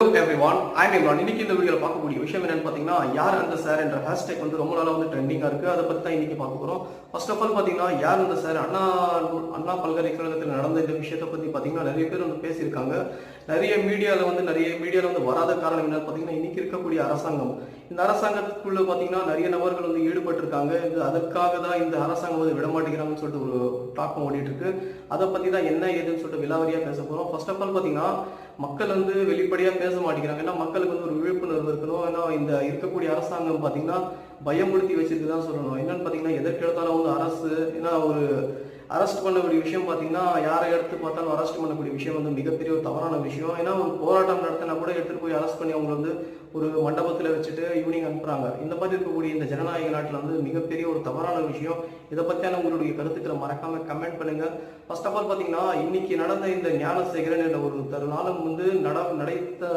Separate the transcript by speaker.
Speaker 1: Hello everyone, I'm Imran. இன்னைக்கு இந்த வீடியோல பார்க்கக்கூடிய விஷயம் என்னன்னு பாத்தீங்கன்னா யார் அந்த சார் என்ற ஹேஷ்டேக் வந்து ரொம்ப நாளா வந்து ட்ரெண்டிங்கா இருக்கு. அதை பத்தி தான் இன்னைக்கு பார்க்க போறோம். ஃபர்ஸ்ட் ஆஃப் ஆல் பாத்தீங்கன்னா யார் அந்த சார் அண்ணா பல்கலைக்கழகத்தில் நடந்த இந்த விஷயத்தை பத்தி பாத்தீங்கன்னா நிறைய பேர் வந்து பேசியிருக்காங்க. நிறைய மீடியால வந்து வராத காரணம் என்னன்னு பாத்தீங்கன்னா இன்னைக்கு இருக்கக்கூடிய அரசாங்கம். இந்த அரசாங்கத்துக்குள்ள பாத்தீங்கன்னா நிறைய நபர்கள் வந்து ஈடுபட்டு இருக்காங்க. அதற்காக தான் இந்த அரசாங்கம் வந்து விட மாட்டேங்கிறாங்கன்னு சொல்லிட்டு ஒரு தாக்கம் ஓடிட்டு இருக்கு. அதை பத்தி தான் என்ன ஏதுன்னு சொல்லிட்டு விலாவரியா பேச போறோம். ஃபர்ஸ்ட் ஆஃப் ஆல் பாத்தீங்கன்னா மக்கள் வந்து வெளிப்படையா பேச மாட்டேங்கிறாங்க. ஏன்னா மக்களுக்கு வந்து ஒரு விழிப்புணர்வு இருக்கணும். ஏன்னா இந்த இருக்கக்கூடிய அரசாங்கம் பாத்தீங்கன்னா பயமுறுத்தி வச்சிருக்குதான் சொல்லணும். என்னன்னு பாத்தீங்கன்னா எதற்கு எடுத்தாலும் வந்து அரசு ஏன்னா ஒரு அரெஸ்ட் பண்ணக்கூடிய விஷயம் பாத்தீங்கன்னா யாரை எடுத்து பார்த்தாலும் அரெஸ்ட் பண்ணக்கூடிய விஷயம் வந்து மிகப்பெரிய ஒரு தவறான விஷயம். ஏன்னா ஒரு போராட்டம் நடத்தினா கூட எடுத்துட்டு போய் அரெஸ்ட் பண்ணி அவங்க வந்து ஒரு மண்டபத்துல வச்சுட்டு ஈவினிங் அனுப்புறாங்க. இந்த மாதிரி இருக்கக்கூடிய இந்த ஜனநாயக நாட்டில் வந்து மிகப்பெரிய ஒரு தவறான விஷயம். இதை பத்தியான உங்களுடைய கருத்துக்களை மறக்காம கமெண்ட் பண்ணுங்க. ஃபர்ஸ்ட் ஆஃப் ஆல் பாத்தீங்கன்னா இன்னைக்கு நடந்த இந்த ஞானசேகரன் என்ற ஒரு தருணம் வந்து நடைத்த